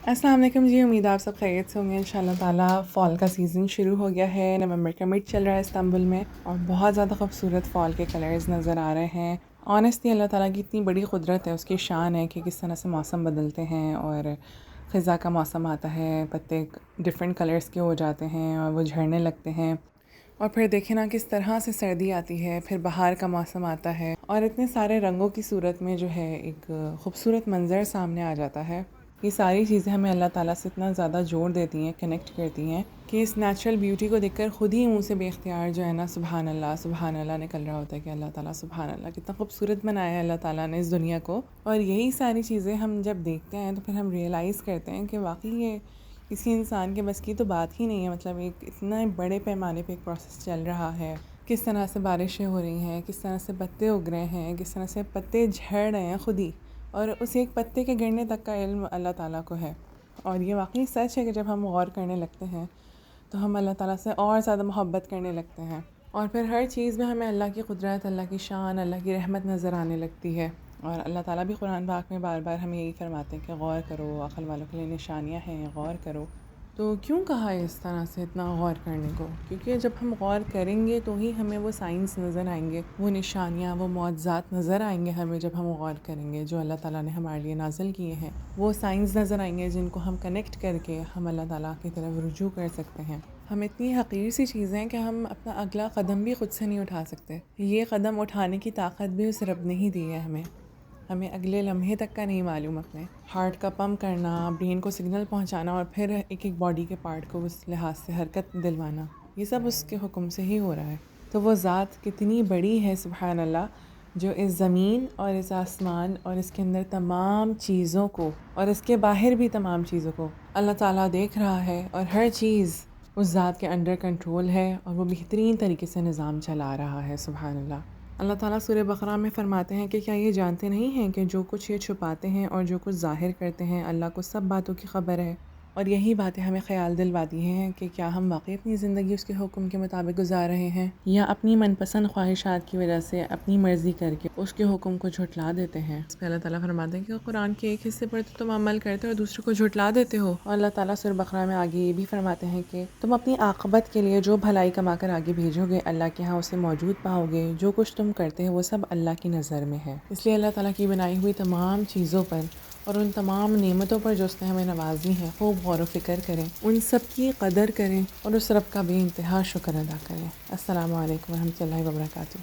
السلام علیکم جی، امید آپ سب خیریت سے ہوں گے انشاءاللہ تعالیٰ۔ فال کا سیزن شروع ہو گیا ہے، نومبر کا مڈ چل رہا ہے استنبول میں، اور بہت زیادہ خوبصورت فال کے کلرز نظر آ رہے ہیں۔ آنیسٹلی اللہ تعالیٰ کی اتنی بڑی قدرت ہے، اس کی شان ہے کہ کس طرح سے موسم بدلتے ہیں اور خزاں کا موسم آتا ہے، پتے ڈفرینٹ کلرز کے ہو جاتے ہیں اور وہ جھڑنے لگتے ہیں، اور پھر دیکھیں نا کس طرح سے سردی آتی ہے، پھر بہار کا موسم آتا ہے، اور اتنے سارے رنگوں کی صورت میں جو ہے ایک خوبصورت منظر سامنے آ جاتا ہے۔ یہ ساری چیزیں ہمیں اللہ تعالیٰ سے اتنا زیادہ جوڑ دیتی ہیں، کنیکٹ کرتی ہیں کہ اس نیچرل بیوٹی کو دیکھ کر خود ہی منہ سے بے اختیار جو ہے نا سبحان اللہ نکل رہا ہوتا ہے کہ اللہ تعالیٰ سبحان اللہ، کتنا خوبصورت بنایا ہے اللہ تعالیٰ نے اس دنیا کو۔ اور یہی ساری چیزیں ہم جب دیکھتے ہیں تو پھر ہم ریئلائز کرتے ہیں کہ واقعی یہ کسی انسان کے بس کی تو بات ہی نہیں ہے، مطلب ایک اتنا بڑے پیمانے پہ ایک پروسیس چل رہا ہے، کس طرح سے بارشیں ہو رہی ہیں، کس طرح سے پتے اگ رہے ہیں، کس طرح سے پتے جھڑ رہے ہیں خود ہی، اور اس ایک پتے کے گرنے تک کا علم اللہ تعالیٰ کو ہے۔ اور یہ واقعی سچ ہے کہ جب ہم غور کرنے لگتے ہیں تو ہم اللہ تعالیٰ سے اور زیادہ محبت کرنے لگتے ہیں، اور پھر ہر چیز میں ہمیں اللہ کی قدرت، اللہ کی شان، اللہ کی رحمت نظر آنے لگتی ہے۔ اور اللہ تعالیٰ بھی قرآن پاک میں بار بار ہمیں یہی فرماتے ہیں کہ غور کرو، عقل والوں کے لیے نشانیاں ہیں، غور کرو۔ تو کیوں کہا ہے اس طرح سے اتنا غور کرنے کو؟ کیونکہ جب ہم غور کریں گے تو ہی ہمیں وہ سائنس نظر آئیں گے، وہ نشانیاں، وہ معجزات نظر آئیں گے ہمیں جب ہم غور کریں گے جو اللہ تعالیٰ نے ہمارے لیے نازل کیے ہیں، وہ سائنس نظر آئیں گے جن کو ہم کنیکٹ کر کے ہم اللہ تعالیٰ کی طرف رجوع کر سکتے ہیں۔ ہم اتنی حقیر سی چیزیں ہیں کہ ہم اپنا اگلا قدم بھی خود سے نہیں اٹھا سکتے، یہ قدم اٹھانے کی طاقت بھی اس رب نے ہی دی ہے ہمیں اگلے لمحے تک کا نہیں معلوم، اپنے ہارٹ کا پمپ کرنا، برین کو سگنل پہنچانا، اور پھر ایک ایک باڈی کے پارٹ کو اس لحاظ سے حرکت دلوانا، یہ سب اس کے حکم سے ہی ہو رہا ہے۔ تو وہ ذات کتنی بڑی ہے سبحان اللہ، جو اس زمین اور اس آسمان اور اس کے اندر تمام چیزوں کو اور اس کے باہر بھی تمام چیزوں کو اللہ تعالیٰ دیکھ رہا ہے، اور ہر چیز اس ذات کے انڈر کنٹرول ہے، اور وہ بہترین طریقے سے نظام چلا رہا ہے سبحان اللہ۔ اللہ تعالیٰ سورہ بقرہ میں فرماتے ہیں کہ کیا یہ جانتے نہیں ہیں کہ جو کچھ یہ چھپاتے ہیں اور جو کچھ ظاہر کرتے ہیں، اللہ کو سب باتوں کی خبر ہے۔ اور یہی باتیں ہمیں خیال دلواتی ہیں کہ کیا ہم واقعی اپنی زندگی اس کے حکم کے مطابق گزار رہے ہیں، یا اپنی من پسند خواہشات کی وجہ سے اپنی مرضی کر کے اس کے حکم کو جھٹلا دیتے ہیں۔ اس پہ اللہ تعالیٰ فرماتے ہیں کہ قرآن کے ایک حصے پر تو تم عمل کرتے ہو اور دوسرے کو جھٹلا دیتے ہو۔ اور اللہ تعالیٰ سورہ بقرہ میں آگے یہ بھی فرماتے ہیں کہ تم اپنی عاقبت کے لیے جو بھلائی کما کر آگے بھیجو گے، اللہ کے ہاں اسے موجود پاؤ گے، جو کچھ تم کرتے ہو وہ سب اللہ کی نظر میں ہے۔ اس لیے اللہ تعالیٰ کی بنائی ہوئی تمام چیزوں پر اور ان تمام نعمتوں پر جو اس نے ہمیں نوازی ہیں، خوب غور و فکر کریں، ان سب کی قدر کریں، اور اس رب کا بے انتہا شکر ادا کریں۔ السلام علیکم ورحمۃ اللہ وبرکاتہ۔